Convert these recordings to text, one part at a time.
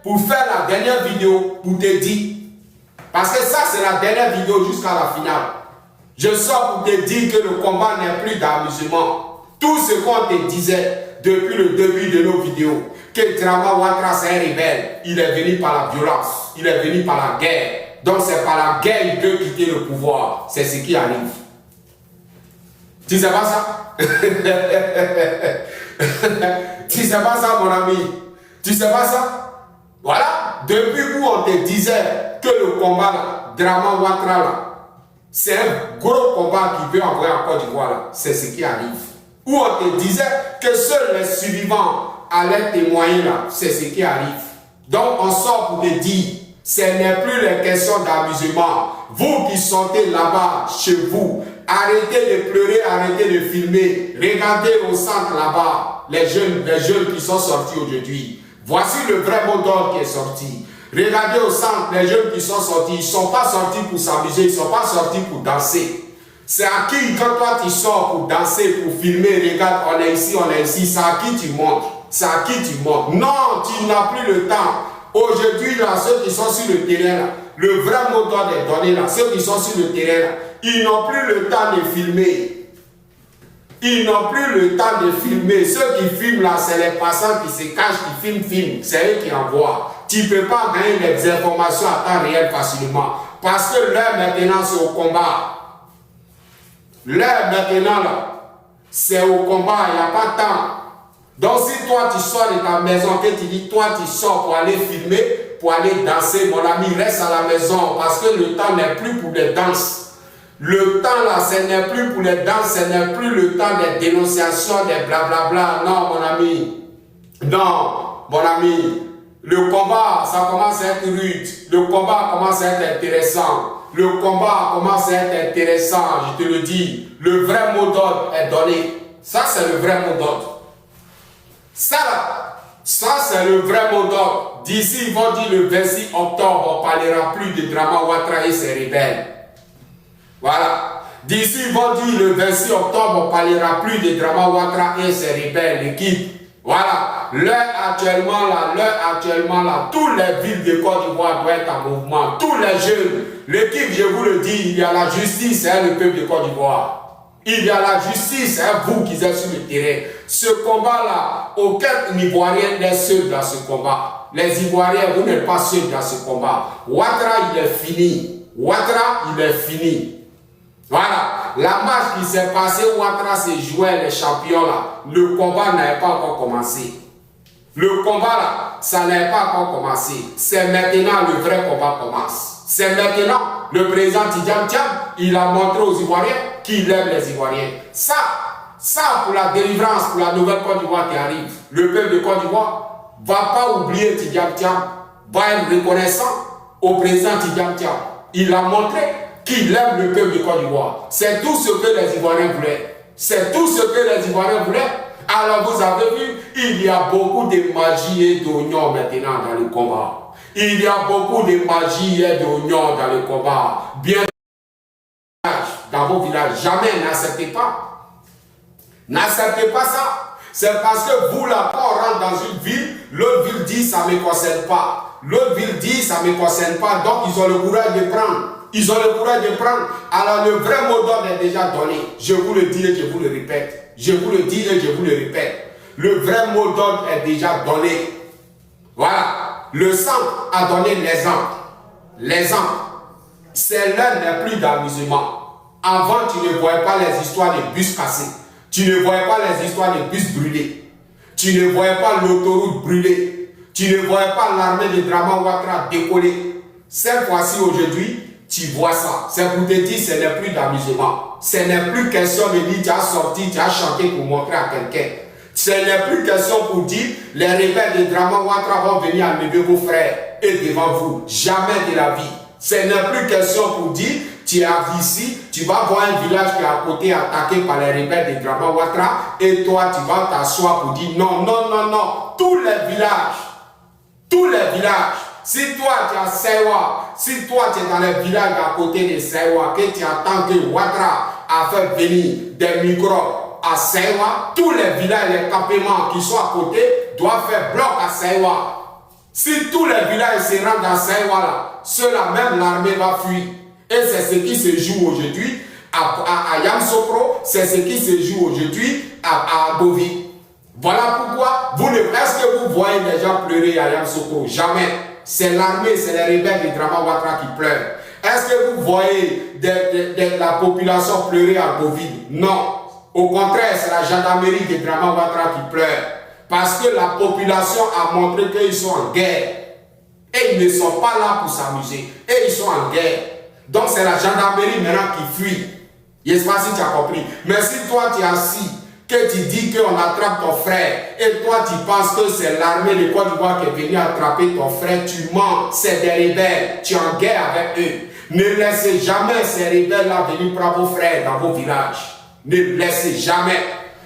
pour faire la dernière vidéo pour te dire. Parce que ça, c'est la dernière vidéo jusqu'à la finale. Je sors pour te dire que le combat n'est plus d'amusement. Tout ce qu'on te disait depuis le début de nos vidéos, que Drama Ouattara c'est un rebelle, il est venu par la violence, il est venu par la guerre. Donc c'est par la guerre qu'il veut quitter le pouvoir. C'est ce qui arrive. Tu sais pas ça? Tu sais pas ça, mon ami? Tu sais pas ça? Voilà. Depuis où on te disait que le combat là, Drama Ouattara là, c'est un gros combat qui veut envoyer en Côte d'Ivoire, c'est ce qui arrive. Où on te disait que seuls les survivants allaient témoigner là, c'est ce qui arrive. Donc on sort pour te dire, ce n'est plus les questions d'amusement. Vous qui sortez là-bas, chez vous, arrêtez de pleurer, arrêtez de filmer. Regardez au centre là-bas, les jeunes qui sont sortis aujourd'hui. Voici le vrai mot d'ordre qui est sorti. Regardez au centre, les jeunes qui sont sortis, ils ne sont pas sortis pour s'amuser, ils ne sont pas sortis pour danser. C'est à qui, quand toi tu sors pour danser, pour filmer, regarde, on est ici, c'est à qui tu montres. C'est à qui tu montres. Non, tu n'as plus le temps. Aujourd'hui, là, ceux qui sont sur le terrain, là, le vrai mot d'ordre est donné là. Ceux qui sont sur le terrain, là, ils n'ont plus le temps de filmer. Ils n'ont plus le temps de filmer. Ceux qui filment là, c'est les passants qui se cachent, qui filment. C'est eux qui envoient. Tu ne peux pas gagner des informations à temps réel facilement. Parce que l'heure maintenant, c'est au combat. L'heure maintenant, là, c'est au combat. Il n'y a pas de temps. Donc si toi tu sors de ta maison, que tu dis toi tu sors pour aller filmer, pour aller danser, mon ami, reste à la maison parce que le temps n'est plus pour les danses. Le temps là, ce n'est plus pour les danses, ce n'est plus le temps des dénonciations, des blablabla. Non, mon ami. Non, mon ami. Le combat, ça commence à être rude. Le combat commence à être intéressant. Le combat commence à être intéressant, je te le dis. Le vrai mot d'ordre est donné. Ça, c'est le vrai mot d'ordre. Ça, c'est le vrai mot d'ordre. D'ici, ils vont dire le 26 octobre, on ne parlera plus de Drama Ouattara et ses rebelles. Voilà. D'ici, ils vont dire le 26 octobre, on ne parlera plus de Drama Ouattara et ses rebelles, l'équipe. Voilà. L'heure actuellement là, toutes les villes de Côte d'Ivoire doivent être en mouvement. Tous les jeunes. L'équipe, je vous le dis, il y a la justice, c'est le peuple de Côte d'Ivoire. Il y a la justice, c'est vous qui êtes sur le terrain. Ce combat-là, aucun Ivoirien n'est seul dans ce combat. Les Ivoiriens, vous n'êtes pas seuls dans ce combat. Ouattara, il est fini. Ouattara, il est fini. Voilà. La marche qui s'est passée, Ouattara s'est joué les champions là. Le combat n'avait pas encore commencé. Le combat là, ça n'avait pas encore commencé. C'est maintenant le vrai combat commence. C'est maintenant le président Tidjane Thiam, il a montré aux Ivoiriens qu'il aime les Ivoiriens. Ça pour la délivrance, pour la nouvelle Côte d'Ivoire qui arrive, le peuple de Côte d'Ivoire ne va pas oublier Tidjane Thiam, va être reconnaissant au président Tidjane Thiam. Il a montré qu'il aime le peuple de Côte d'Ivoire. C'est tout ce que les Ivoiriens voulaient. C'est tout ce que les Ivoiriens voulaient. Alors vous avez vu, il y a beaucoup de magie et d'oignons maintenant dans le combat. Il y a beaucoup de magie et d'oignons dans le combat. Bien dans vos villages, jamais n'acceptez pas. N'acceptez pas ça. C'est parce que vous là, quand on rentre dans une ville, l'autre ville dit ça ne me concerne pas. L'autre ville dit ça ne me concerne pas. Donc ils ont le courage de prendre. Ils ont le courage de prendre. Alors le vrai mot d'ordre est déjà donné. Je vous le dis et je vous le répète. Je vous le dis et je vous le répète. Le vrai mot d'ordre est déjà donné. Voilà. Le centre a donné l'exemple. L'exemple. C'est l'heure n'est plus d'amusement. Avant, tu ne voyais pas les histoires de bus cassés. Tu ne voyais pas les histoires de bus brûlés. Tu ne voyais pas l'autoroute brûlée. Tu ne voyais pas l'armée de Drama Ouattara décoller. Cette fois-ci, aujourd'hui, tu vois ça. C'est pour te dire, ce n'est plus d'amusement. Ce n'est plus question de dire, tu as sorti, tu as chanté pour montrer à quelqu'un. Ce n'est plus question pour dire, les rebelles de Drama Ouattara vont venir enlever vos frères et devant vous. Jamais de la vie. Ce n'est plus question pour dire, tu arrives ici, tu vas voir un village qui est à côté attaqué par les rebelles de Drama Ouattara et toi, tu vas t'asseoir pour dire non, non, non, non. Tous les villages, si toi tu es à Sewa, si toi tu es dans les villages à côté de Sewa, que tu attends que Ouattara a fait venir des microbes à Sewa, tous les villages, les campements qui sont à côté doivent faire bloc à Sewa. Si tous les villages se rendent à Saïwala, ceux-là même l'armée va fuir. Et c'est ce qui se joue aujourd'hui à Yamsokro, c'est ce qui se joue aujourd'hui à Bovi. Voilà pourquoi, est-ce que vous voyez les gens pleurer à Yamsokro? Jamais. C'est l'armée, c'est les rebelles de Drama Ouattara qui pleurent. Est-ce que vous voyez la population pleurer à Bovi? Non. Au contraire, c'est la gendarmerie de Drama Ouattara qui pleure. Parce que la population a montré qu'ils sont en guerre. Et ils ne sont pas là pour s'amuser. Et ils sont en guerre. Donc c'est la gendarmerie maintenant qui fuit. Je ne sais pas si tu as compris. Mais si toi tu es assis, que tu dis qu'on attrape ton frère, et toi tu penses que c'est l'armée de Côte d'Ivoire qui est venue attraper ton frère, tu mens. C'est des rebelles. Tu es en guerre avec eux. Ne laissez jamais ces rebelles-là venir prendre vos frères dans vos villages. Ne laissez jamais.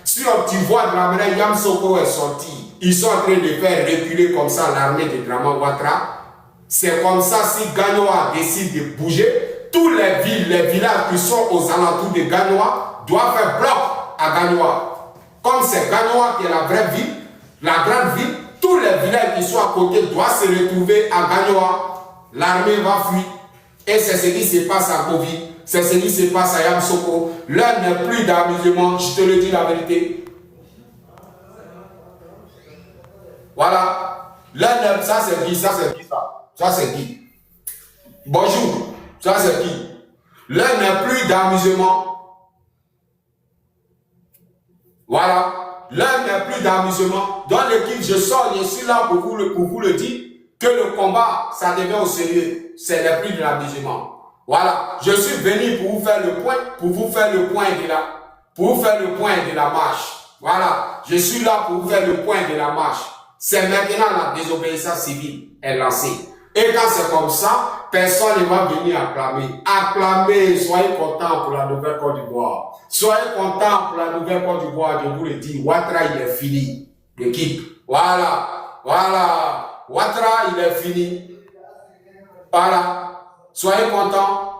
Si tu vois de la manière Yamsokro est sorti, ils sont en train de faire reculer comme ça l'armée de Drama Ouattara. C'est comme ça, si Gagnoa décide de bouger, tous les villes, les villages qui sont aux alentours de Gagnoa doivent faire bloc à Gagnoa. Comme c'est Gagnoa qui est la vraie ville, la grande ville, tous les villages qui sont à côté doivent se retrouver à Gagnoa. L'armée va fuir. Et c'est ce qui se passe à Bovi. C'est ce qui se passe à Yamsokro. L'heure n'est plus d'amusement, je te le dis la vérité. Voilà. L'heure n'est, ça c'est qui? Ça c'est qui ça? Ça c'est qui? Bonjour. Ça c'est qui? L'heure n'est plus d'amusement. Voilà. L'heure n'est plus d'amusement. Dans l'équipe, je sors, je suis là pour vous le dire que le combat, ça devient au sérieux. Ce n'est plus de l'amusement. Voilà, je suis venu pour vous faire le point, de la marche. Voilà, je suis là pour vous faire le point de la marche. C'est maintenant la désobéissance civile est lancée. Et quand c'est comme ça, personne ne va venir acclamer. Acclamer, soyez contents pour la Nouvelle-Côte d'Ivoire. Soyez contents pour la Nouvelle-Côte d'Ivoire, je vous le dis, Ouattara, il est fini. L'équipe, voilà, Ouattara, il est fini. Voilà. Soyez contents.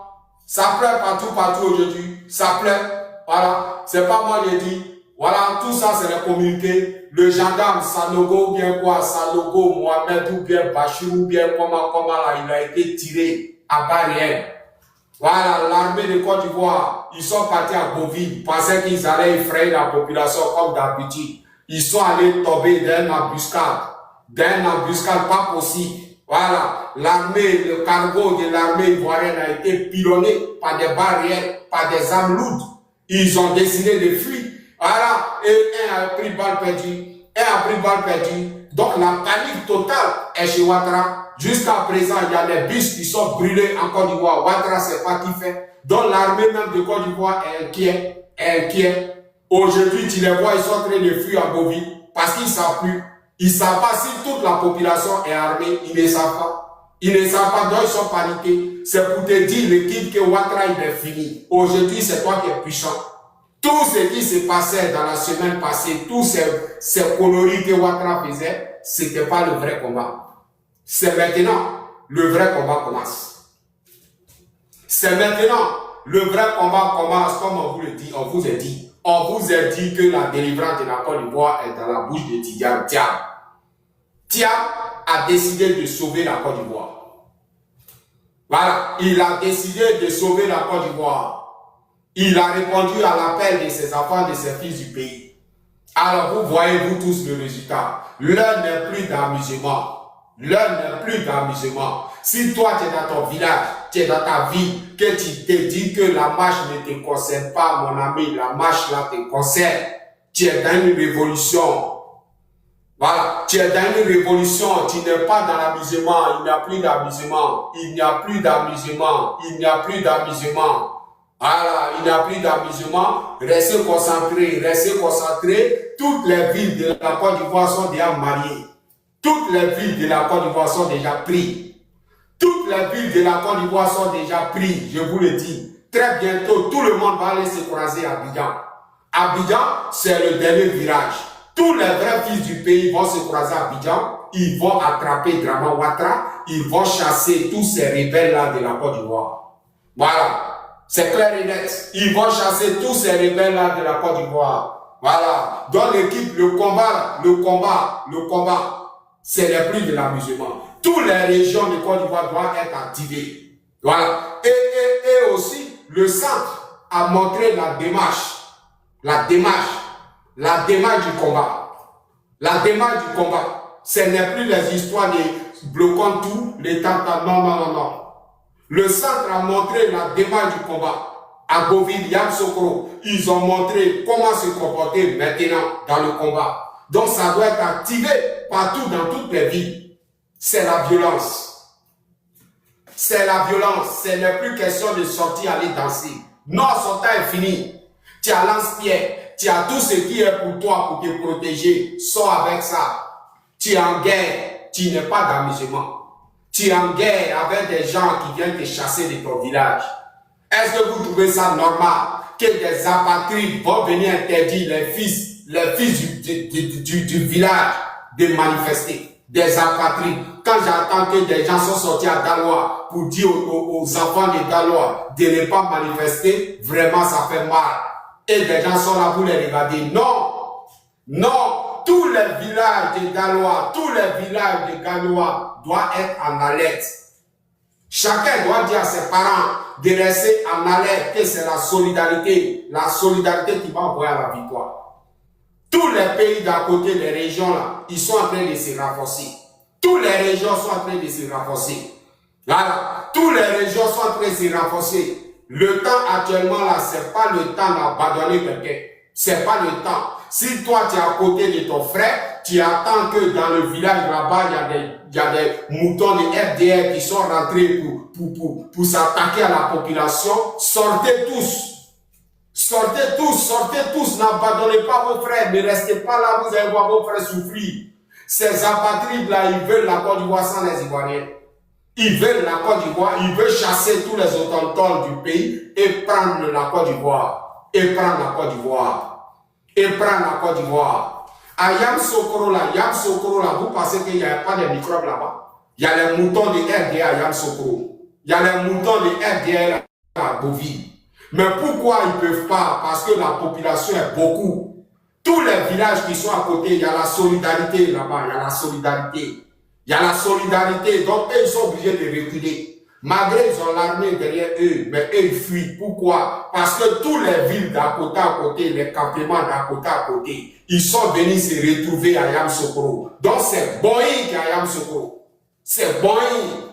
Ça pleure partout aujourd'hui. Ça pleure. Voilà. C'est pas moi qui ai dit. Voilà. Tout ça, c'est les communiqués. Le gendarme Sanogo ou bien quoi, Sanogo, Mohamed ou bien Bachir ou bien comment là, il a été tiré à barrière. Voilà. L'armée de Côte d'Ivoire, ils sont partis à Bovi. Ils pensaient qu'ils allaient effrayer la population comme d'habitude. Ils sont allés tomber d'un embuscade. Pas possible. Voilà, l'armée, le cargo de l'armée ivoirienne a été pilonné par des barrières, par des armes lourdes. Ils ont décidé de fuir. Voilà, et un a pris balle perdue. Donc la panique totale est chez Ouattara. Jusqu'à présent, il y a des bus qui sont brûlés en Côte d'Ivoire. Ouattara, c'est pas qui fait. Donc l'armée même de Côte d'Ivoire est inquiet. Aujourd'hui, tu les vois, ils sont en train de fuir à Bovi parce qu'ils ne savent plus. Ils ne savent pas si toute la population est armée. Ils ne savent pas. Donc ils sont paniqués. C'est pour te dire, l'équipe, que Ouattara, il est fini. Aujourd'hui, c'est toi qui es puissant. Tout ce qui se passait dans la semaine passée, tous ces coloris que Ouattara faisait, ce n'était pas le vrai combat. C'est maintenant, le vrai combat commence. C'est maintenant, le vrai combat commence, comme on vous le dit, on vous a dit. On vous a dit que la délivrance de la Côte d'Ivoire est dans la bouche de Tidiane Thiam. Thiam a décidé de sauver la Côte d'Ivoire. Voilà, il a décidé de sauver la Côte d'Ivoire. Il a répondu à l'appel de ses enfants, de ses fils du pays. Alors vous voyez, vous tous, le résultat. L'heure n'est plus d'amusement. Si toi, tu es dans ton village, tu es dans ta ville, que tu te dis que la marche ne te concerne pas, mon ami, la marche là te concerne. Tu es dans une révolution. Voilà, tu es dans une révolution, tu n'es pas dans l'amusement, il n'y a plus d'amusement. Voilà, il n'y a plus d'amusement. Restez concentrés. Toutes les villes de la Côte d'Ivoire sont déjà mariées. Toutes les villes de la Côte d'Ivoire sont déjà prises. Je vous le dis. Très bientôt, tout le monde va aller se croiser à Abidjan. Abidjan, c'est le dernier virage. Tous les vrais fils du pays vont se croiser à Abidjan. Ils vont attraper Drama Ouattara. Ils vont chasser tous ces rebelles-là de la Côte d'Ivoire. Voilà. C'est clair et net. Ils vont chasser tous ces rebelles-là de la Côte d'Ivoire. Voilà. Dans l'équipe, le combat. c'est les prix de l'amusement. Toutes les régions de Côte d'Ivoire doivent être activées. Voilà. Et aussi, le centre a montré la démarche du combat. La démarche du combat. Ce n'est plus les histoires de bloquant tout, les tantas. Non. Le centre a montré la démarche du combat. À Goville, Yamoussoukro, ils ont montré comment se comporter maintenant dans le combat. Donc ça doit être activé partout dans toutes les villes. C'est la violence. C'est la violence. Ce n'est plus question de sortir, aller danser. Non, son temps est fini. Tu as lance-pierre. Tu as tout ce qui est pour toi, pour te protéger. Sors avec ça. Tu es en guerre. Tu n'es pas d'amusement. Tu es en guerre avec des gens qui viennent te chasser de ton village. Est-ce que vous trouvez ça normal que des apatrides vont venir interdire les fils du village de manifester? Des apatrides. Quand j'entends que des gens sont sortis à Daloa pour dire aux enfants de Daloa de ne pas manifester, vraiment ça fait mal. Et des gens sont là pour les regarder. Non, tous les villages de Daloa, doivent être en alerte. Chacun doit dire à ses parents de rester en alerte, que c'est la solidarité qui va envoyer à la victoire. Tous les pays d'à côté, les régions là, ils sont en train de se renforcer. Toutes les régions sont en train de se renforcer. Voilà, toutes les régions sont en train de se renforcer. Le temps actuellement là, c'est pas le temps d'abandonner quelqu'un. C'est pas le temps. Si toi tu es à côté de ton frère, tu attends que dans le village là-bas, il y a des moutons de FDR qui sont rentrés pour s'attaquer à la population. Sortez tous, n'abandonnez pas vos frères, ne restez pas là, vous allez voir vos frères souffrir. Ces apatrides là, ils veulent la Côte d'Ivoire sans les Ivoiriens. Ils veulent la Côte d'Ivoire, ils veulent chasser tous les autochtones du pays et prendre la Côte d'Ivoire. À Yamoussoukro là, vous pensez qu'il n'y a pas de microbes là-bas? Il y a les moutons de RDA à Yamoussoukro. Il y a les moutons de RDA à Goville. Mais pourquoi ils ne peuvent pas? Parce que la population est beaucoup. Tous les villages qui sont à côté, il y a la solidarité là-bas, il y a la solidarité, donc eux, ils sont obligés de reculer. Malgré ils ont l'armée derrière eux, mais eux, ils fuient. Pourquoi? Parce que tous les villes d'à côté, les campements d'à côté, ils sont venus se retrouver à Yamoussoukro. Donc c'est Boeing qui est à Yamoussoukro. C'est Boeing.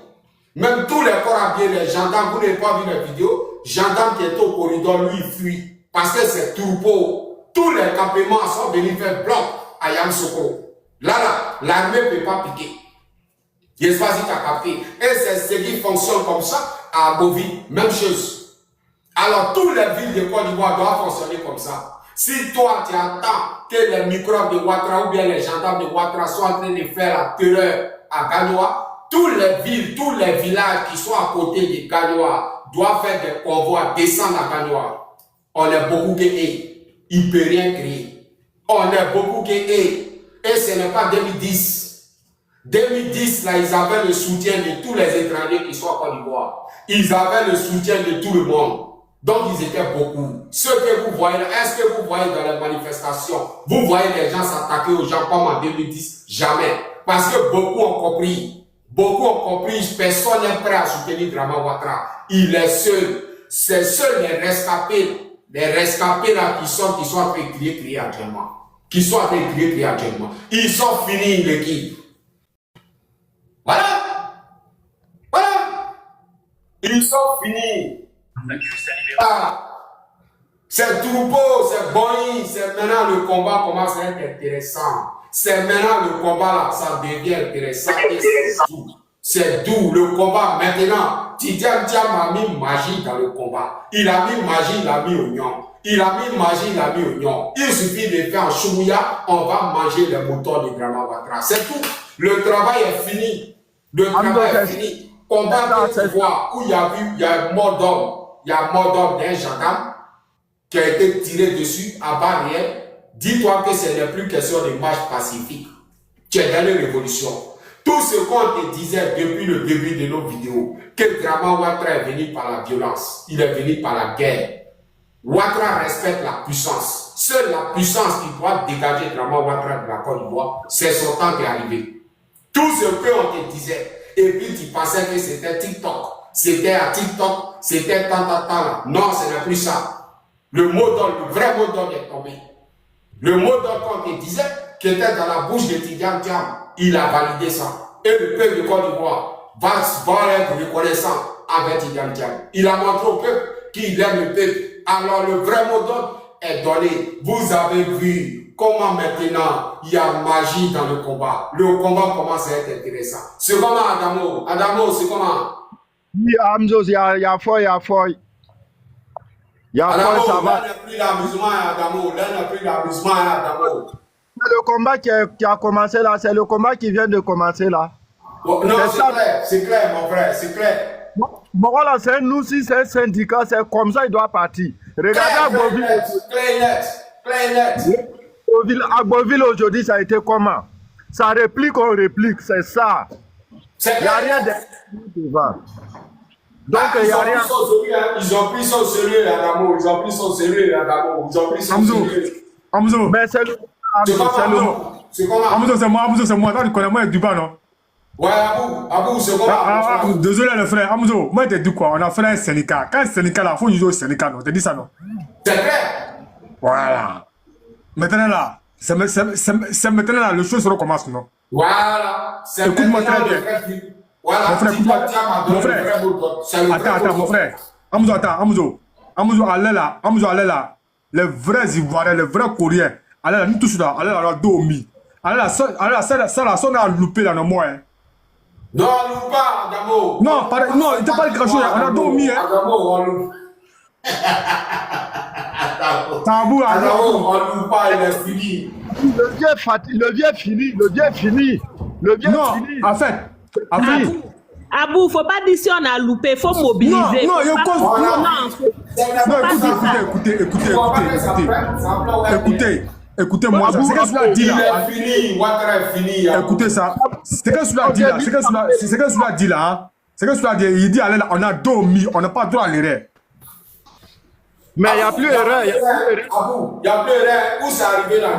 Même tous les corps habillés, les gendarmes, vous n'avez pas vu la vidéo, gendarme qui est au corridor, lui, il fuit. Parce que c'est troupeau. Tous les campements sont venus faire bloc à Yamoussoukro. Là, l'armée ne peut pas piquer. Je sais pas si tu as capté. Et c'est ce qui fonctionne comme ça à Goville. Même chose. Alors, toutes les villes de Côte d'Ivoire doivent fonctionner comme ça. Si toi, tu attends que les microbes de Ouattara ou bien les gendarmes de Ouattara soient en train de faire la terreur à Ganoa, toutes les villes, tous les villages qui sont à côté de Ganoa doivent faire des convois, descendre à Ganoa. On est beaucoup que eux. Il ne peut rien créer. On est beaucoup que eux. Et ce n'est pas 2010. 2010, là, ils avaient le soutien de tous les étrangers qui sont à Côte d'Ivoire. Ils avaient le soutien de tout le monde. Donc, ils étaient beaucoup. Ce que vous voyez, est-ce que vous voyez dans les manifestations, vous voyez les gens s'attaquer aux gens comme en 2010? Jamais. Parce que beaucoup ont compris. Personne n'est prêt à soutenir Draman Ouattara. Il est seul. C'est seuls les rescapés là qui sont en train de crier actuellement. Ils sont finis, l'équipe. Voilà. Ils sont finis. C'est troupeau, c'est Boeing, c'est maintenant le combat commence à être intéressant. C'est maintenant le combat là, ça devient intéressant et c'est doux. Le combat maintenant, Tidiane Thiam a mis magie dans le combat. Il a mis magie, il a mis oignon. Il suffit de faire un choubouya, on va manger les moutons de Draman Ouattara. C'est tout. Le travail est fini. Combat de pouvoir où il y a mort d'homme d'un gendarme qui a été tiré dessus à barre réelle. Dis-toi que ce n'est plus question de marche pacifique. Tu es dans les révolutions. Tout ce qu'on te disait depuis le début de nos vidéos, que Draman Ouattara est venu par la violence, il est venu par la guerre. Ouattara respecte la puissance. Seule la puissance qui doit dégager Draman Ouattara de la Côte d'Ivoire, c'est son temps qui est arrivé. Tout ce qu'on te disait. Et puis tu pensais que c'était TikTok. C'était à TikTok, c'était tant. Non, ce n'est plus ça. Le mot d'ordre, le vrai mot d'ordre est tombé. Le mot d'ordre qu'on te disait, qui était dans la bouche de Tidjane Thiam, il a validé ça. Et le peuple de Côte d'Ivoire va être reconnaissant avec Tidjane Thiam. Il a montré au peuple qu'il aime le peuple. Alors le vrai mot d'ordre est donné. Vous avez vu comment maintenant il y a magie dans le combat. Le combat commence à être intéressant. C'est comment Adamo? Adamo, c'est comment? Oui, Hamzo, il y a foi. Il y a Adamo, foi, ça va. là n'est plus l'amusement Adamo. Là n'est plus l'amusement Adamo. C'est le combat qui a commencé là. C'est le combat qui vient de commencer là. Bon, non, c'est clair, mon frère, c'est clair. Bon, voilà, c'est nous aussi, c'est un syndicat, c'est comme ça, il doit partir. Regardez Agboville. Agboville aujourd'hui, ça a été comment? Ça réplique, on réplique, c'est ça. Il n'y a rien de devant. Donc, il n'y a rien. Ils ont pris son sérieux, Adamo. Ils ont pris son sérieux, Adamo. Ils ont pris son sérieux. Hamzo. Mais c'est le. C'est comment? Hamzo, c'est moi. Toi, tu connais moi, du bas, non? Ouais, Abou, c'est comment? Désolé, le frère. Hamzo, moi, t'es dit quoi? On a fait un syndicat. Quand un syndicat là, il faut nous jouer au syndicat, non? T'as dit ça, non? C'est clair. Voilà. Maintenant là, c'est maintenant là, le show se recommence, non? Voilà. Écoute-moi très bien. Voilà. Mon frère, écoute-moi. Mon frère. Attends, mon frère. Hamzo, allez là. Les vrais Ivoiriens, les vrais Coréens. Allez là, nous tous là, allez là, dormi. Allez là, ça là, on a loupé là, non, moi, hein. Non, on loupe pas, Adamo. Non, il t'a pas dit quelque chose, on a dormi, hein. Adamo, on loupe. Tabou, Adamo, on loupe pas, il est fini. Le vieux fini. Non, en fait. Abou, faut pas dire si on a loupé, faut mobiliser. Non, il y a cause. Non, écoutez-moi ça. C'est que cela dit là. Il est fini, Ouattara est fini. Écoutez ça. C'est que cela dit là. C'est que cela dit là. C'est que cela dit. Il dit allez là, on a dormi, on n'a pas droit à l'erreur. Mais il n'y a plus d'erreur. Abou, il n'y a plus d'erreur. Où c'est arrivé là?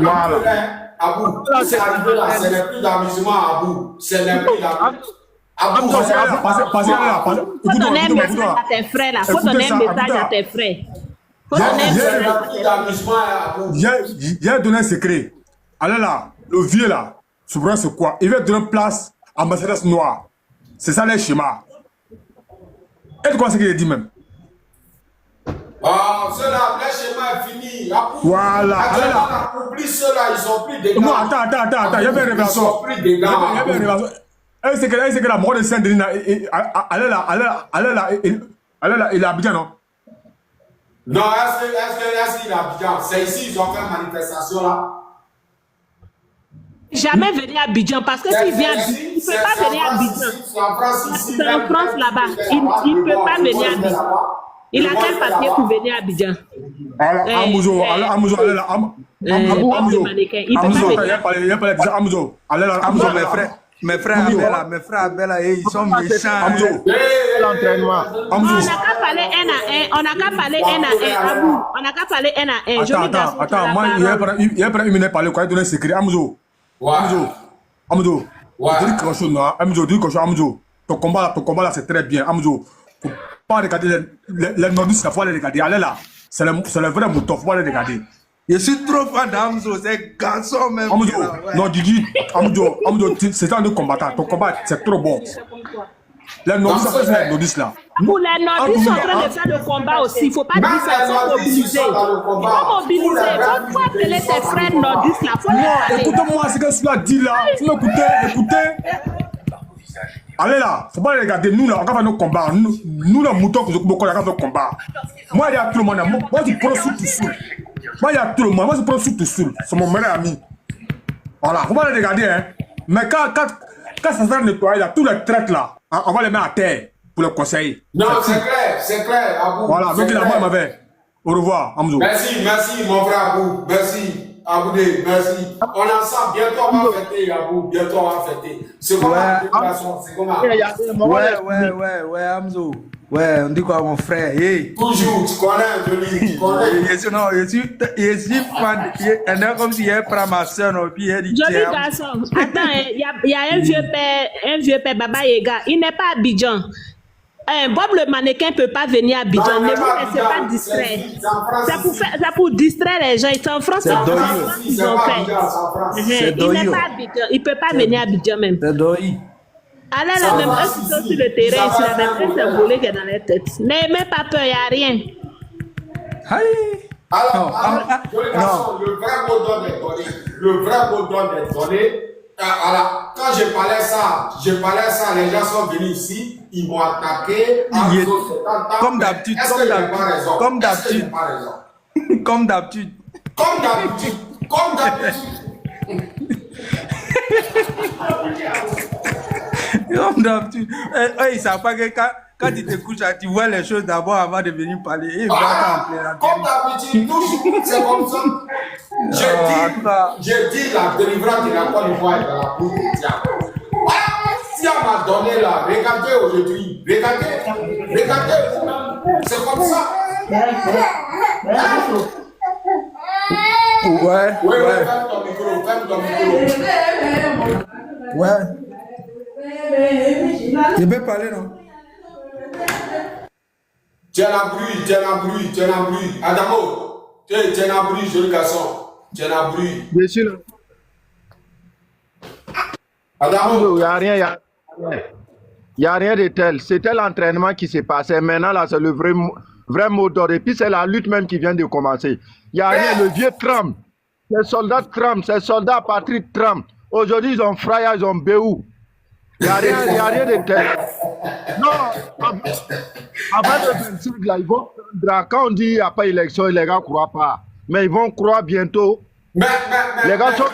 Abou, où c'est arrivé là? Ce n'est plus d'amusement, Abou. Ce n'est plus d'amusement. Abou, Passez là. Faut donner un message à tes frères là. Faut donner un message à tes frères. Faut donner un message à tes frères. Il a donné un secret. Allez là, le vieux là, souvent c'est quoi? Il va donner place à Mercedes noire. C'est ça les schémas. Et quoi ce qu'il a dit même? Ah, ceux-là, le schéma est fini. Voilà. Allez là. Oublie ceux-là, ils ont pris des gars. Non, attends. Il y avait une révélation. Ils ont pris des gars. Il y avait une révélation. C'est que la mort de Saint-Denis, allez là, il est à Abidjan, non? Non, est-ce qu'il est à Abidjan? C'est ici, ils ont fait une manifestation là. Jamais venir à Abidjan parce que s'il vient, il ne peut pas venir à Abidjan. C'est en France là-bas. Il ne peut pas venir à Abidjan. Il a quel papier pour venir à Abidjan? Amouzo, allez là. Amouzo, allez là. Mes frères Abela, ils sont méchants. L'entraînement. On n'a qu'à parler un à un, Abou. On n'a qu'à parler un à un. Attends, moi, il y a pas une minute parler quoi, il donne un secret. Amouzo, dis quelque chose, non? Amouzo, ton combat là, c'est très bien. Amouzo, faut pas regarder les nordistes, il faut les regarder. Allez là, c'est le vrai mouton, faut pas les regarder. Je suis trop fan d'Amzo, c'est garçon même. Amouzo, non, Didi, Amouzo, c'est un de combattant. Ton combat, c'est trop bon. Les nordistes, c'est les nordistes là. Pour les nordistes sont en train de faire le combat aussi. Il ne faut pas dire ça, il faut mobiliser. Il faut mobiliser. Il faut appeler tes frères nordistes là. Non, écoutez-moi, c'est que cela dit là. Faut écoutez. Allez là, faut pas les regarder. Nous là, on va faire nos combats. Nous les moutons que je coupe, on va faire nos combats. Moi, il y a tout le monde. Moi, je prends sous tout seul. Moi, il y a tout le monde. Moi, je prends sous tout seul. C'est mon meilleur ami. Voilà, faut pas les regarder, hein. Mais quand ça sera nettoyé, là, tous les traites là, on va les mettre à terre pour le conseiller. Non, c'est clair, Abou. Voilà, donc il a moi, m'avait. Au revoir, Amzo. Merci, mon frère Abou. Merci. Aboudé, merci. On est ensemble, bientôt on va fêter, Abou, bientôt on va fêter. C'est comment la population, c'est comment? Ouais, Amzo. Ouais, on dit quoi, mon frère? Hey. Toujours, tu connais, Johnny, tu connais. Je suis fan. Il est comme si il prend ma soeur, non, puis il dit. Joli garçon. Attends, il y a un vieux père, Baba Yega. Il n'est pas à Abidjan. Bob le mannequin ne peut pas venir à Abidjan. Ne vous laissez pas distraire. C'est pour distraire les gens. Ils sont en France. Ils ont fait. Il n'est pas à Abidjan. Il ne peut pas venir à Abidjan même. C'est Doi. Allez, la même eux qui sont sur le terrain, ici, la même c'est volé qui est dans les têtes. N'ayez pas peur, il n'y a rien. Alors, le vrai mot d'ordre est donné. Le vrai mot d'ordre est donné. Alors, quand je parlais ça, les gens sont venus ici, ils m'ont attaqué. Comme d'habitude, comme d'habitude. Comme d'habitude. Ils ne savent pas que quand tu te couches, tu vois les choses d'abord avant de venir parler. Comme d'habitude, toujours, c'est comme ça. J'ai dit la délivrance de la Côte d'Ivoire dans la bouche du diable. Si on m'a donné là, regardez aujourd'hui, regardez, c'est comme ça. Ouais, ferme ton micro. Ouais. Je peux parler, non? Tiens la bruit. Adamo, tiens la bruit, joli garçon. Tiens la bruit. Bien sûr. Adamo. Il n'y a rien de tel. C'était l'entraînement qui s'est passé. Maintenant, là, c'est le vrai mot d'ordre. Et puis, c'est la lutte même qui vient de commencer. Il n'y a rien. Le vieux tremble. Les soldats tremblent. Ces soldats patriotes tremblent. Aujourd'hui, ils ont Fraya, ils ont Béou. Il n'y a rien de tel. Non, avant le 25, là, ils vont prendre. Quand on dit qu'il n'y a pas d'élection, les gars ne croient pas. Mais ils vont croire bientôt. Les gars sont...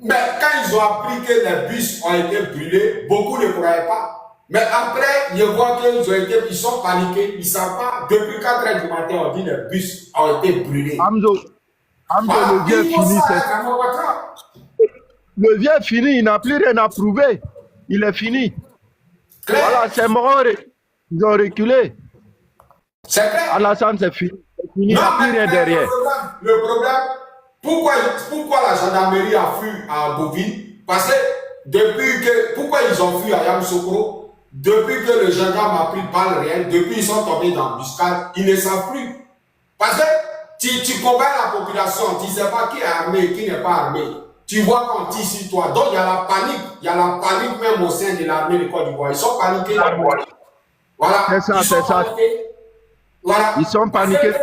Mais quand ils ont appris que les bus ont été brûlés, beaucoup ne croyaient pas. Mais après, ils voient qu'ils sont paniqués. Ils ne savent pas. Depuis 4 h du matin, on dit que les bus ont été brûlés. Hamzo, le vieux fini. Le vieux fini, il n'a plus rien à prouver. Il est fini. Claire. Voilà, c'est mort. Ils ont reculé. C'est clair. Alassane, c'est fini. Il n'y a plus rien derrière. Le problème, pourquoi la gendarmerie a fui à Bovine? Parce que pourquoi ils ont fui à Yamoussoukro? Depuis que le gendarme a pris balle réelle, depuis qu'ils sont tombés dans l'embuscade, ils ne savent plus. Parce que tu combats la population, tu ne sais pas qui est armé et qui n'est pas armé. Tu vois qu'on tire sur toi. Donc il y a la panique même au sein de l'armée de Côte d'Ivoire. Ils sont paniqués. Voilà. C'est ça. Voilà. Ils sont paniqués.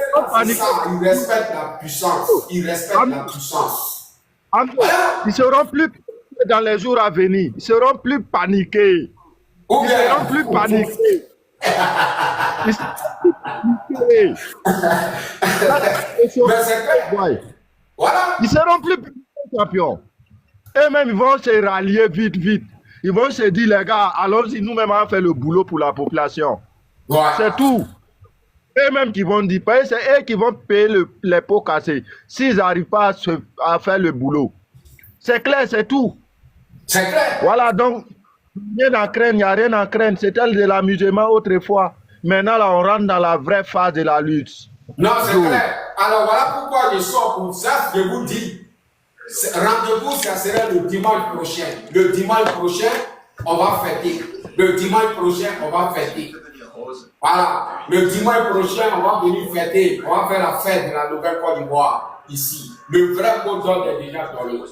Ils respectent la puissance. Ils seront plus dans les jours à venir. Ils seront plus paniqués. Ils seront plus paniqués. Voilà. Ils seront plus champions. Eux-mêmes, ils vont se rallier vite. Ils vont se dire, les gars, allons-y, nous-mêmes, on fait le boulot pour la population. Voilà. C'est tout. Eux-mêmes qui vont dire, c'est eux qui vont payer les pots cassés s'ils n'arrivent pas à faire le boulot. C'est clair, c'est tout. C'est clair. Voilà, donc, il n'y a rien à craindre. C'était de l'amusement autrefois. Maintenant, là, on rentre dans la vraie phase de la lutte. Non, c'est clair. Alors, voilà pourquoi je sors pour ça. Je vous dis, rendez-vous, ça sera le dimanche prochain. Le dimanche prochain, on va fêter. Voilà. Le dimanche prochain, on va venir fêter. On va faire la fête de la Nouvelle-Côte d'Ivoire, ici. Le vrai mot d'ordre est déjà donné.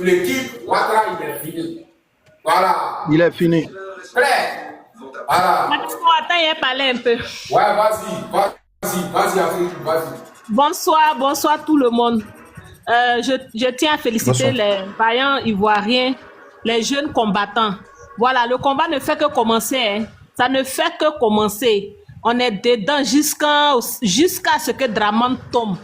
L'équipe, Ouattara, il est fini. Voilà. Il est fini. Claire. Voilà. Attends, il a parlé un peu. Ouais, vas-y, Afrique, vas-y. Bonsoir tout le monde. Je tiens à féliciter les vaillants ivoiriens, les jeunes combattants. Voilà, le combat ne fait que commencer. Hein. Ça ne fait que commencer. On est dedans jusqu'à ce que Dramane tombe.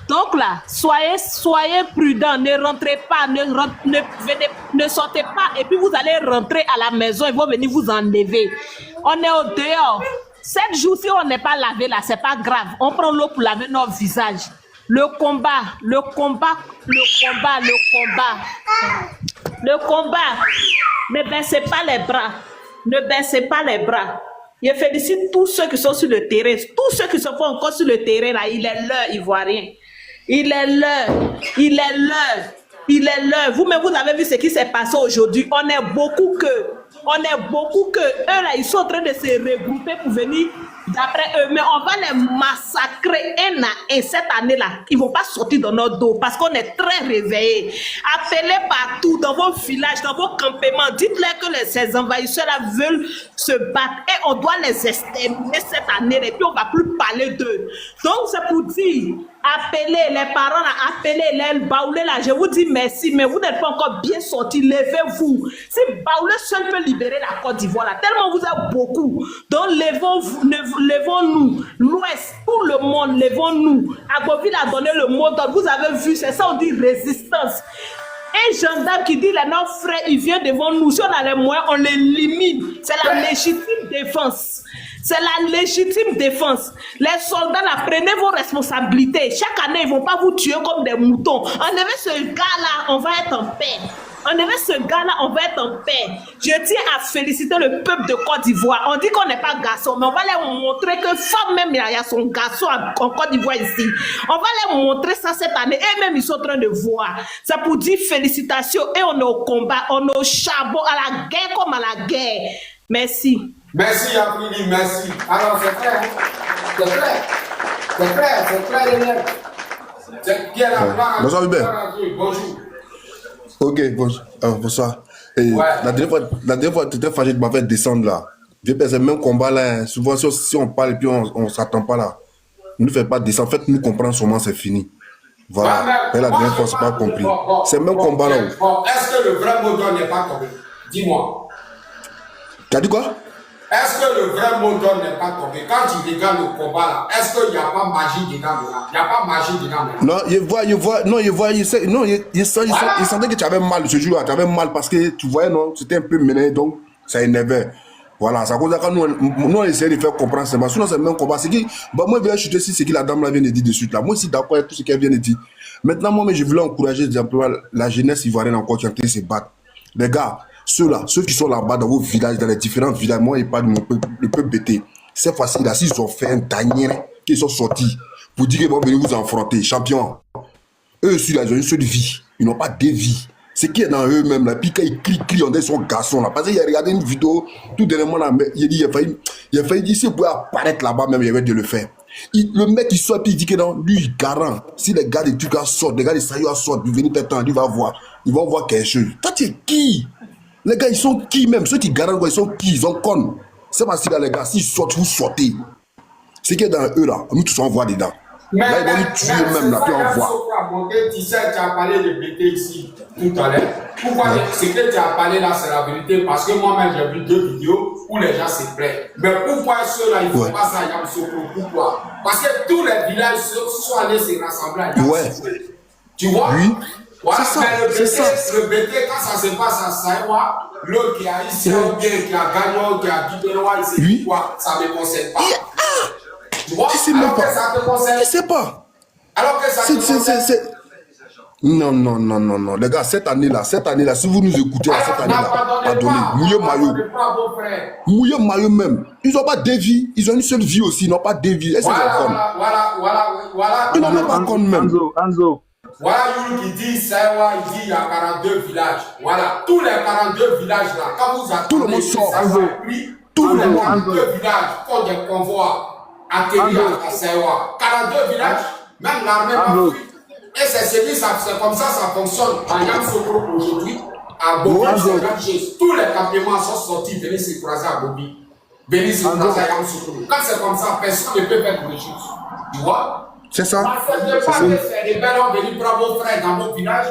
Donc là, soyez prudents, ne rentrez pas, ne sortez pas, et puis vous allez rentrer à la maison, ils vont venir vous enlever. On est au dehors. 7 jours, si on n'est pas lavé là, c'est pas grave. On prend l'eau pour laver nos visages. Le combat, le combat, le combat, le combat. Le combat. Ne baissez pas les bras. Ne baissez pas les bras. Je félicite tous ceux qui sont sur le terrain. Tous ceux qui se font encore sur le terrain, là, il est l'heure, Ivoirien. Il est l'heure. Il est l'heure. Il est l'heure. Vous-même, vous avez vu ce qui s'est passé aujourd'hui. On est beaucoup que. Eux, là, ils sont en train de se regrouper pour venir d'après eux. Mais on va les massacrer un à un cette année-là. Ils ne vont pas sortir dans notre dos parce qu'on est très réveillés. Appelez partout, dans vos villages, dans vos campements. Dites-leur que ces envahisseurs-là veulent se battre. Et on doit les exterminer cette année. Et puis, on ne va plus parler d'eux. Donc, c'est pour dire... Appelez les parents, appelez les Baoulé là, je vous dis merci, mais vous n'êtes pas encore bien sortis, levez-vous. Si Baoulé seul peut libérer la Côte d'Ivoire là, tellement vous êtes beaucoup, donc levons-nous, l'Ouest, tout le monde, levons-nous. Agoville a donné le mot d'ordre, vous avez vu, c'est ça on dit résistance. Un gendarme qui dit les nos frères, il vient devant nous, si on a les moyens, on l'élimine. C'est la légitime défense. C'est la légitime défense. Les soldats, là, prenez vos responsabilités. Chaque année, ils ne vont pas vous tuer comme des moutons. Enlevez ce gars-là, on va être en paix. Enlevez ce gars-là, on va être en paix. Je tiens à féliciter le peuple de Côte d'Ivoire. On dit qu'on n'est pas garçon, mais on va leur montrer que femme même, il y a son garçon en Côte d'Ivoire ici. On va leur montrer ça cette année. Et même, ils sont en train de voir. C'est pour dire félicitations. Et on est au combat, on est au charbon, à la guerre comme à la guerre. Merci. Merci, Yaprili, merci. Alors, c'est clair. C'est clair. C'est clair, c'est clair et net. C'est Pierre Laplana. Bonsoir, Hubert. Bonjour. Ok, bonsoir. Et Ouais. la dernière fois, tu étais fâché de m'avoir fait descendre là. C'est le même combat là. Souvent, si on parle et puis on ne s'attend pas là, ne nous fait pas descendre. Faites-nous comprendre comment c'est fini. Voilà. Et la dernière fois, c'est pas compris. C'est le même combat là. Bon, est-ce que le vrai mot d'ordre n'est pas tombé? Dis-moi. Tu as dit quoi? Est-ce que le vrai mot d'ordre n'est pas tombé? Quand tu regardes le combat là, est-ce qu'il n'y a pas magie dedans là? Il n'y a pas magie dedans là? Non, il sentait que tu avais mal ce jour-là. Tu avais mal parce que tu voyais, non, c'était un peu mené, donc ça énervait. Voilà, ça cause quand nous on essaie de faire comprendre ça. Sinon, c'est le même combat. C'est qui, bah, moi, je vais chuter ce que la dame là vient de dire de suite là. Moi aussi, d'accord avec tout ce qu'elle vient de dire. Maintenant, moi, je voulais encourager la jeunesse ivoirienne encore qui est en train de se battre. Les gars, ceux qui sont là-bas dans vos villages, dans les différents villages, moi, ils parlent de mon peuple, le peuple bêté. Cette fois-ci, là, s'ils ont fait un dernier, qu'ils sont sortis pour dire qu'ils vont venir vous affronter, champion. Eux aussi, là, ils ont une seule vie. Ils n'ont pas deux vies. C'est qui est dans eux-mêmes, là. Puis quand ils crient, on dit son garçon, là. Parce qu'il a regardé une vidéo, tout dernièrement, là, il dit, il a failli dire, s'il pouvait apparaître là-bas, même, il avait de le faire. Le mec, il sort, puis il dit que non, lui, il garant. Si les gars des trucs sortent, les gars des saillots sortent, ils viennent peut-être, il va voir. Ils vont voir quelque chose. Toi, tu es qui? Les gars, ils sont qui même? Ceux qui garant, ils sont qui? Ils ont con. C'est parce que là, les gars, s'ils sortent, vous sortez. C'est qui est dans eux, là. Nous tous, on voit dedans. Là, ils vont nous tuer même, là, puis on voit. Tu sais, tu as parlé de BT ici tout à l'heure. Pourquoi ce que tu as parlé là, c'est la vérité? Parce que moi-même, j'ai vu 2 vidéos où les gens se plaignent. Mais pourquoi ceux-là, ils ne font pas ça à Yamoussoukro? Pourquoi? Parce que tous les villages sont allés se rassembler à Yamoussoukro. Tu vois? Oui. Voilà, C'est ça, mais c'est ça. le BT, quand ça se passe à Saïwa, l'autre qui a ici, qui a gagné, qui a quitté le roi, il sait Oui. quoi? Ça ne me concerne pas. Tu vois? Je sais même Alors pas. que ça te concerne. Je sais pas. Alors que ça te concerne. Non. Les gars, cette année-là, si vous nous écoutez, là, cette année-là, pardonnez. Mouillé maillot même. Ils n'ont pas deux vies. Ils ont une seule vie aussi. Ils n'ont pas deux vies. Est-ce qu'ils ont Voilà. Ils n'ont même pas compte même. Anzo. Voilà, Youl qui dit, Saïwa, il dit, il y a 42 villages. Voilà, tous les 42 villages là, quand vous attendez, Tout le monde sort. ça va pris, tous les 42 villages font des convois atterris à Saïwa. 42 villages, même l'armée va fuir. Et c'est comme ça fonctionne. À Yamoussoukro aujourd'hui, à Bobi, c'est la même chose. Tous les campements sont sortis, venir se croiser à Bobi. Venir se croiser à Yamoussoukro. Quand c'est comme ça, personne ne peut faire quelque chose. Tu vois? C'est ça. Parce que les rebelles ont venu prendre vos frères dans vos villages.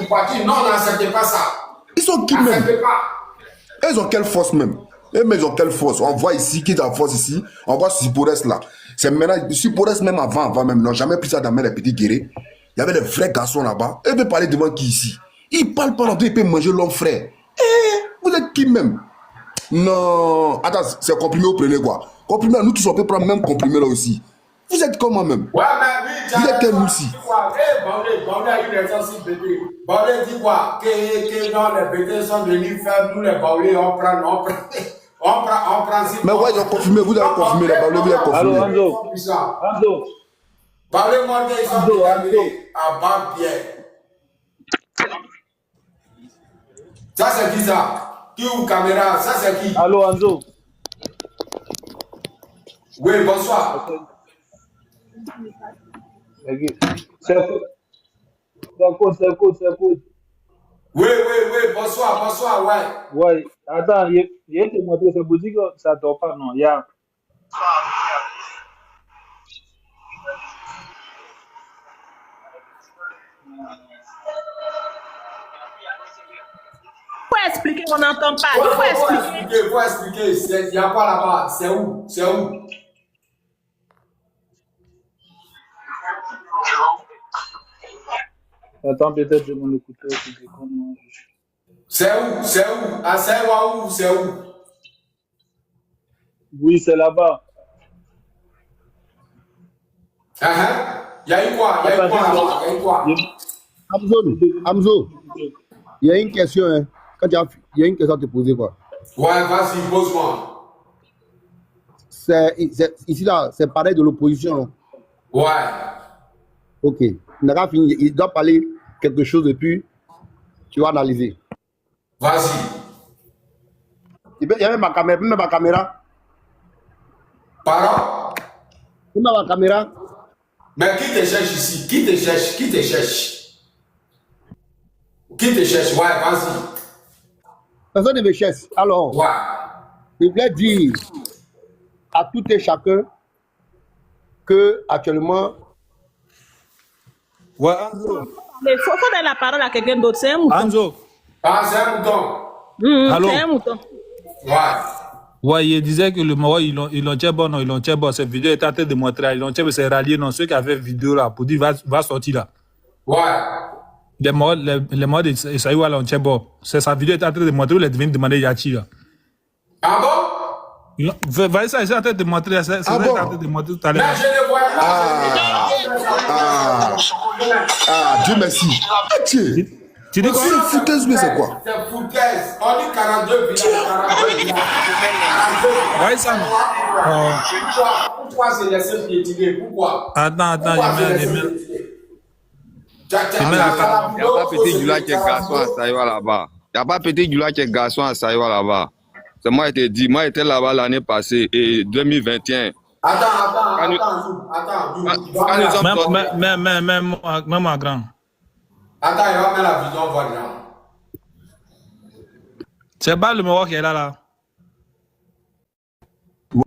Ils vont dire non, n'acceptez pas ça. Ils sont qui même? N'acceptez pas. Ils ont quelle force même? Ils ont quelle force? On voit ici, qui est en force ici. On voit Sipores là. C'est maintenant, Sipores même avant même, n'ont jamais pris ça dans les petits guerriers. Il y avait des vrais garçons là-bas. Ils peuvent parler devant qui ici? Ils parlent pas l'entrée, ils peuvent manger l'homme frère. Vous êtes qui même? Non. Attends, c'est comprimé, vous prenez quoi? Comprimé, nous tous on peut prendre même comprimé là aussi. Vous êtes comment même? Ouais, mais oui, Vous êtes quel moussi? Baoulé a eu les sensibilités. Baoulé dit quoi? Que non, les bêtés sont devenus faibles, nous les Baoulés, on prend. Mais ouais, ils ont confirmé, vous avez confirmé, les Baoulés, vous avez confirmé. Allo, Anzo. Baoulé monté, ils sont déterminés à Bambière. Ça, c'est qui ça? Qui ou caméra? Ça, c'est qui? Allo, Anzo. Oui, bonsoir. C'est cool. Oui, bonsoir, ouais. Ouais, attends, il te montre, c'est pour dire que ça dort pas, non. Il y a. Faut expliquer, on n'entend pas. Il faut expliquer. Faut expliquer. Il y a quoi là-bas? C'est où? Attends, peut-être je vais mon écouteur. C'est où? À Saïwa, c'est où? Oui, c'est là-bas. Il y a eu quoi là-bas? Amzo, il y a une question, hein. Il y a une question à te poser, quoi. Ouais, vas-y, pose-moi. Ici, là, c'est pareil de l'opposition, non? Ouais. Ok. On a fini. Il doit parler quelque chose et puis tu vas analyser. Vas-y. Il y a ma caméra. Pardon? Il y a ma caméra. Mais qui te cherche ici? Qui te cherche? Ouais, vas-y. Personne ne me cherche. Alors, Ouais. je voulais dire à tout et chacun que actuellement, Ouais, Anzo. Il faut donner la parole à quelqu'un d'autre. C'est un mouton. Anzo. Ah, c'est un mouton. Allô? C'est un mouton. Ouais. Ouais, il disait que le Moro, ils l'ont tché bon, non, ils tché bon. Cette vidéo est en train de montrer, ils l'ont tché, mais c'est rallié, non, ceux qui avaient vidéo là, pour dire, va sortir là. Ouais. Les Moro de Saïwa l'ont tché bon. C'est sa vidéo est en train de montrer, il est venu demander Yachi là. Ah bon? Voyez ça, c'est en train de montrer, c'est Ah en bon? train de montrer tout à Mais l'heure. je ne vois pas. Dieu merci. Tu dis quoi? C'est foutaise, mais c'est quoi? C'est foutaise. On dit 42 villages. Voyez ça, non? Pourquoi c'est laissé piétiner? Pourquoi? Attends, je mets Il mets la carte. Il n'y a pas petit du lac qui est garçon à Saïwa là-bas. Il n'y a pas petit du lac qui est garçon à Saïwa là-bas. C'est moi qui t'ai dit. Moi, j'étais là-bas l'année passée, et 2021. Attends. Même à grand. Attends, il va mettre la vision voisine. C'est pas le Moro qui est là.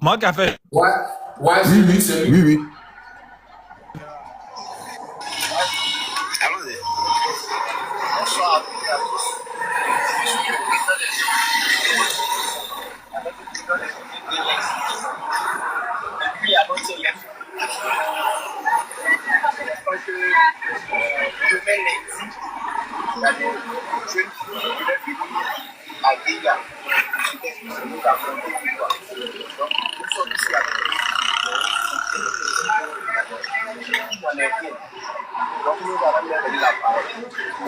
Moi qui a fait. Ouais, c'est lui. Oui.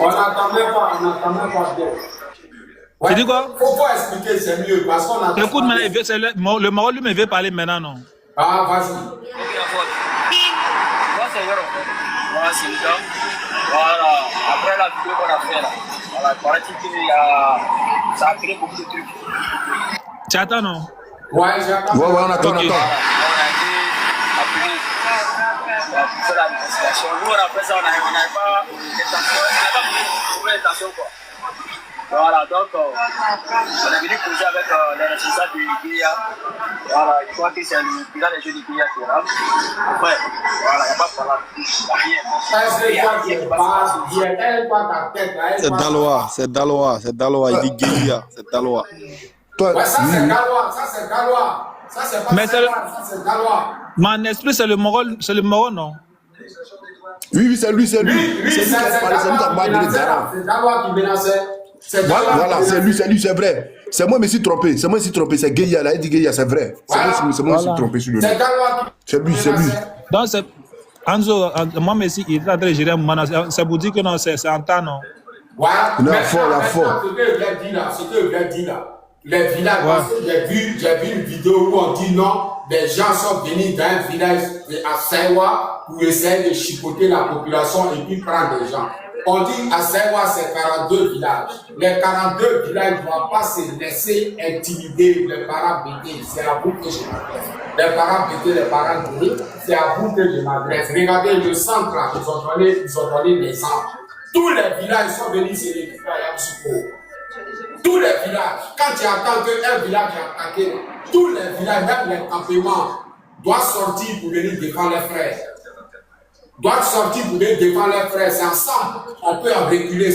On n'attendait pas bien. Ouais, Tu dis quoi? Faut pas expliquer, c'est mieux parce qu'on a. Écoute, maintenant, le Moro lui-même veut parler maintenant, non? Ah, vas-y. Voilà, c'est le gars. Voilà, après la vidéo qu'on a fait là, voilà, il paraît que ça a créé beaucoup de trucs. Tu attends, non? Ouais, j'attends. Ouais, on attend. On a été appelé pour faire la investigation. Nous, après ça, on n'avait pas l'intention, quoi. Voilà, donc on est venu causer avec les responsables du Guéa. Voilà, je crois que c'est le président des jeux du Guéa qui est là. Après, voilà, il n'y a pas de problème. C'est Daloa, il dit Guéa, c'est Daloa. Ouais, ça c'est Galois. Ça c'est pas Mais ça, c'est Galois. Mon esprit, c'est le Moro, non? Oui, c'est lui. C'est lui Oui, qui a parlé, c'est lui qui a parlé de Dara. C'est Galois qui menaçait. Voilà, c'est lui, c'est vrai. C'est moi, je me suis trompé. C'est Guéia, là, il dit Guéia, c'est vrai. C'est moi, je me suis trompé sur le nom. C'est Galois. C'est lui. Donc, c'est. Anzo, moi, Messi, il est en train de gérer un moment. C'est pour dire que non, c'est en temps, non? Voilà. Il a Maintenant, fort, il a fort. ce que je viens de dire là, les villages, parce que j'ai vu une vidéo où on dit non, des gens sont venus dans un village à Saïwa pour essayer de chipoter la population et puis prendre des gens. On dit à Saïwa, c'est 42 villages. Les 42 villages ne doivent pas se laisser intimider les parents bêtés. C'est à vous que je m'adresse. Les parents bêtés, les parents bêtés, c'est à vous que je m'adresse. Regardez le centre là, ils ont donné des centres. Tous les villages sont venus se récupérer à Yamoussoukro. Tous les villages. Quand tu attends qu'un village est attaqué, tous les villages, même les campements, doivent sortir pour venir défendre les frères. Doivent sortir pour venir défendre les frères. C'est ensemble. On peut en reculer.